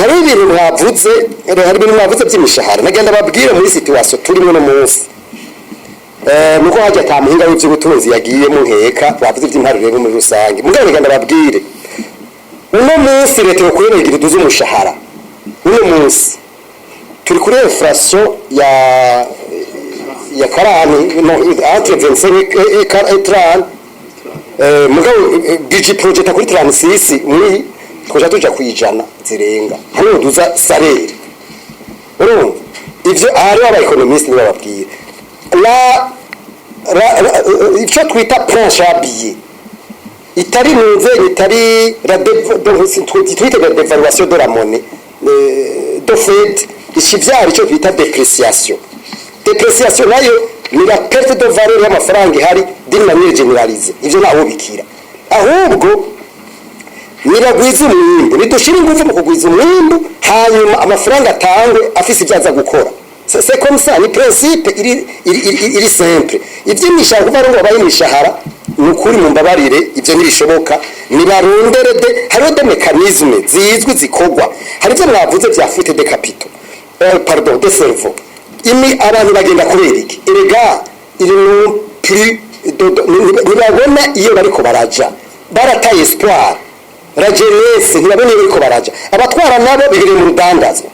hari ibintu mwavuze by'imishahara nagenda babwire muri situation turimo no munsi nuko hajya tamuhinga w'ivy'ubutunzi yagiye mu nkeka bavuze iby'imparuro muri rusange mugabo nagenda babwire uno munsi leta yokwemera igihe umushahara uno munsi turi kuri inflation ya karani entre 25 et 30 mugabo budget project kuri 36 muri twaje tuja kwijana zirenga hano duza salaire urumva ivyo ari abaeconomiste bababwira icyo twita planche à billets itari nuze itari la dévaluation de la monnaie de fait ikivyara icyo twita dépreciation nayo ni la perte de valeur y'amafaranga ihari d'une manière généralisée ivyo naho bikira ahubwo niragwiza umwimbu nidushira ingufu mu kugwiza umwimbu hanyuma amafaranga atangwe afise ibyaza gukora c'est comme ça ni principe iri simple ivy'imishahara kuva ngo bayimishahara nukuri mu mbabarire ivyo nibishoboka nibaronderede hariho de mécanisme zizwi zikogwa hari ivyo mwavuze vya fuite de capitaux pardon de cerveau imi abantu bagenda kubera iki erega iri no plus nibabona iyo bariko baraja barataye espoir la jeunesse ntibabone bariko baraja abatwara nabo bigire mu rudandazwa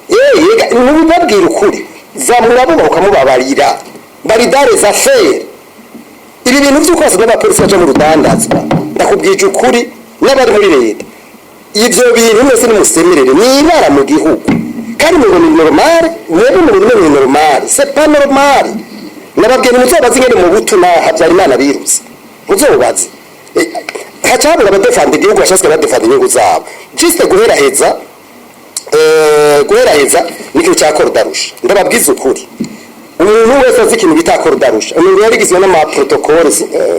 yega nubabwira ukuri zamurabo bakamubabarira baridare za faire ibi bintu by'ukwasa n'abapolisi baje mu rudandazwa ndakubwije ukuri n'abari muri leta ivyo bintu mwese nimusemerere nibara mu gihugu kandi mu bintu normal mwebwe mu bintu normal c'est pas normal nababwira muzobazi ngene mu butu na Habyarimana biruse muzobazi hacabura abadefanda igihugu bashaka badefanda inyungu zabo juste guheraheza n'ikintu cya korudarusha ndababwiza ukuri umuntu wese azi ikintu bita korudarusha umuntu yarigizwe n'amaprotokole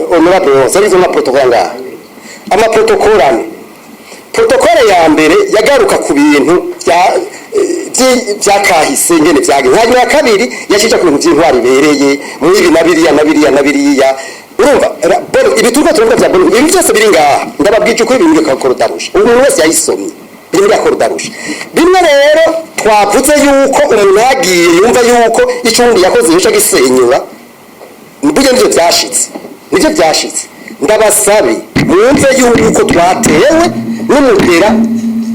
honorable yose arizo n'amaprotokole ngaha amaprotokole ane protokole ya mbere yagaruka ku bintu byakahise ngene byagiye hanyuma ya kabiri yashije ku bintu by'intwari bereye muri ibi na biriya urumva ibi turiko turavuga bya bolo ibi byose biri ngaha ndababwije uko ibintu bya korudarusha umuntu wese yayisomye biri bya korudarusha bimwe rero twavuze yuko umuntu yagiye yumva yuko icundi yakoze yisha gisenyura nibyo byashitse ndabasabe mwumve yuko twatewe n'umugera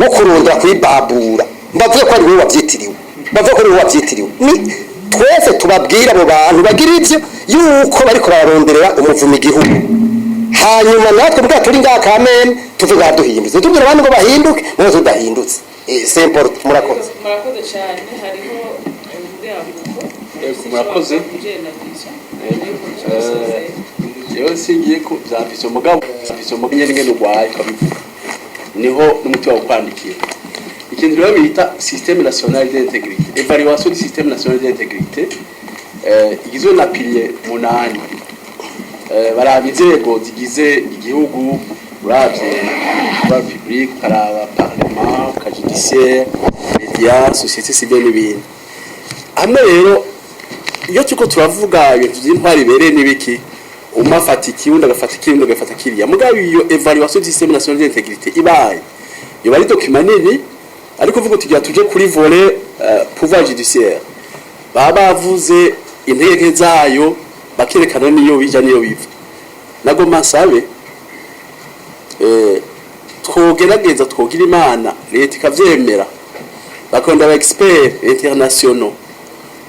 wo kurondera kuri babura mbavuye ko ari wowe wabyitiriwe ni twese tubabwira abo bantu bagira ivyo yuko bariko bararonderera umuvumi igihugu hanyuma natwe bwa turi ngaha kamene tuvuga duhindutse tubwira abantu ngo bahinduke nazo tudahindutse c'est important murakoze cyane hariho murakoze rero singiye ko byafise umugabo nyene ngene urwaye kabivuga niho n'umuti wa kwandikira ikintu rero bita système national d'intégrité évaluation du système national d'intégrité igizwe na pilier 8 baraba inzego zigize igihugu uravye pouvoir public karaba parlement ka judiciaire media société civile n'ibindi hamwe rero iyo tuko turavuga ibintu by'intwari bereye n'ibiki umafata ikiundi agafata ikindi agafata kiriya mugabo iyo évaluation du système national d'intégrité ibaye yo bari document nini ariko vuga tugira tuje kuri volet pouvoir judiciaire baba bavuze intege zayo bakerekana niyo bija niyo biva nago masabe twogerageza twogira imana leta ikavyemera bakonda aba expert internationaux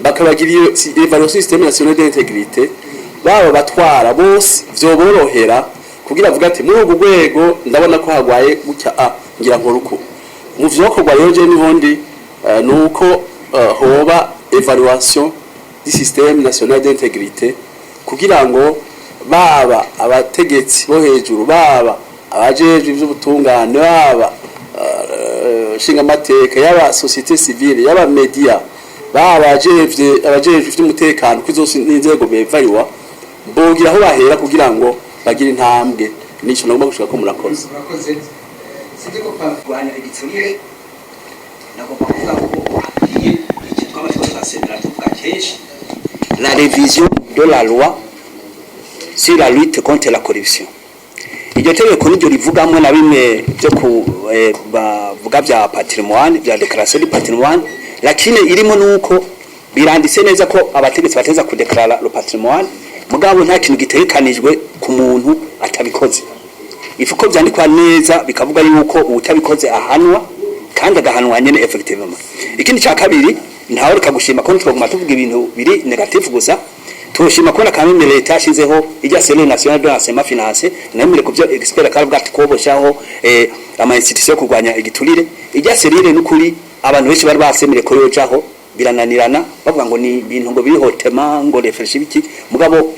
bakabagira iyo évaluation système national d'intégrité baba batwara bose vyoborohera kugira avuga ati muri ugu rwego ndabona ko hagwaye gutya ngira nkoruko mu vyokorwa rero je nihondi nuko hoba évaluation du système national d'intégrité kugira ngo baba abategetsi bo hejuru baba abajejwe ivy'ubutungane baba shinga amateka yaba société civile yaba media baba abajejwe ivy'umutekano kwizose n'inzego bevariwa bogira aho bahera kugira ngo bagire intambwe nico nagomba gushika ko murakoze sitiko kwanya igiturire nagomba kuvuga ko agiye cyitwa abashobora tuvuga kenshi la révision de la loi sur la lutte contre la corruption iryo tegeko niryo rivugamwe na bimwe byo bavuga bavuga bya patrimoine bya déclaration du patrimoine lakini irimo nuko biranditse neza ko abategetsi bateza kudeklara le patrimoine mugabo nta kintu gitekanijwe ku muntu atabikoze ifuko byandikwa neza bikavuga yuko utabikoze ahanwa kandi agahanwa nyene effectivement ikindi cya kabiri ntawe rikagushima ko twaguma tuvuga ibintu biri negative gusa tushima ko nakamwe leta yashizeho ijya Cellule Nationale de l'Enseignement Financier namire ku byo expert akavuga ati koboshaho ama institution kurwanya igiturire ijya Cellule n'ukuri abantu benshi bari basemere ko yojaho birananirana bavuga ngo ni ibintu ngo biri hotema ngo refresh biki mugabo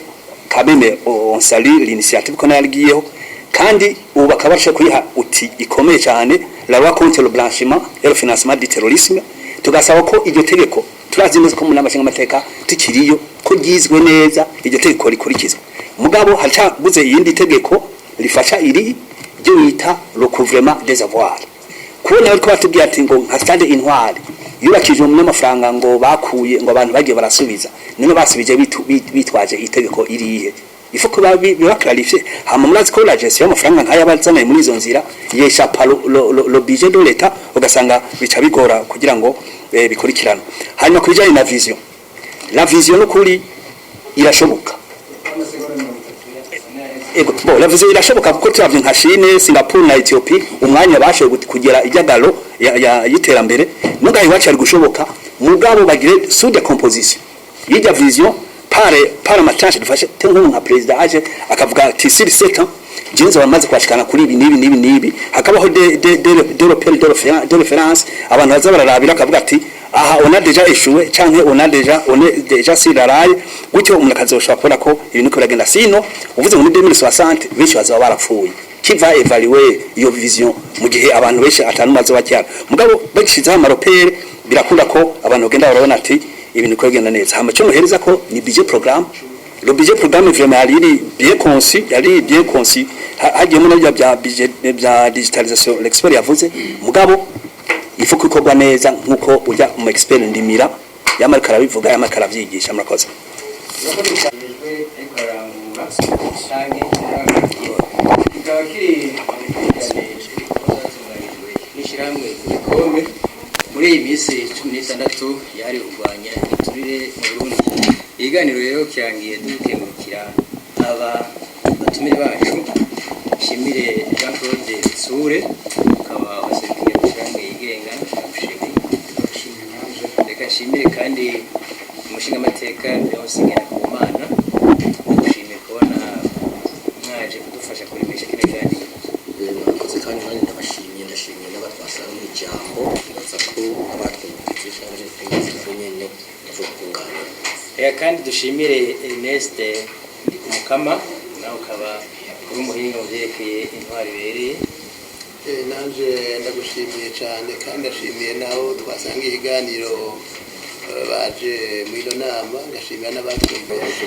kameme on salue l'initiative ko nayalgiyeho kandi ubu bakabasha kuyiha uti ikomeye cyane la loi contre le blanchiment et le financement du terrorisme tugasaba ko iryo tegeko turazi neza ko mu namashinga amateka tukiriyo ko gizwe neza iryo tegeko rikurikizwa mugabo hacabuze iyindi tegeko rifasha iri ryo yita recouvrement des avoirs kubona ariko batubwiye ati ngo nka stade intwari yubakije mu n'amafaranga ngo bakuye ngo abantu bagiye barasubiza none basubije bitwaje itegeko irihe ifuko biba clarifié hama murazi ko la gestion y'amafaranga nkaya bazana muri izo nzira yesha le budget de l'État ugasanga bica bigora kugira ngo bikurikirana hanyuma kubijanye na vision la vision no kuri irashoboka bon la vision irashoboka kuko turavye nka Chine Singapore na Ethiopia umwanya bashoye kugera ijagalo yiterambere mugaye wacu ari gushoboka mugabo bagire sous de composition y'ijya vision par match dufashe tengo nka president aje akavuga ati sur 7 ans jinzo bamaze kwashikana kuri ibi nibi hakabaho de référence abantu baza bararabira akavuga ati aha on a déjà échoué canke on a déjà sur la raille gutyo umuntu akazoshobora kubona ko ibintu ko biragenda sino uvuze ngo 2060 benshi bazaba barapfuye kiva evaluer iyo vision mu gihe abantu benshi atanumaze bacyara mugabo bagishiza amaropere birakunda ko abantu bagenda barabona ati ibintu ko bigenda neza hama cyo muhereza ko ni budget programme le budget programme vraiment yari bien conçu hagiye mu bya budget bya digitalisation l'expert yavuze mugabo ifuko ikorwa neza nkuko ujya mu expert ndimira yamarika bivuga yamarika byigisha murakoze muri iyi minsi 16 yari urwanya igiturire mu Burundi iganiro rero cyangiye dukengurukira aba batumire bacu shimire Jean Claude Sure kaba wasekiye cyangwa yigenga reka shimire kandi umushinga amateka yose ku Mana dushimire kubona mwaje kudufasha kuri mesha kire kandi murakoze kandi nani ndashimye n'abatwasara mu jambo baza ko abatwumvise cyane twese nyene tuvugungana kandi dushimire Ernest Ndikumukama nawe ukaba kuri umuhinga uzerekeye intwari bereye nanje ndagushimiye cyane kandi ndashimiye naho twasangiye iganiro baje mu ino nama ngashimira n'abatwumvise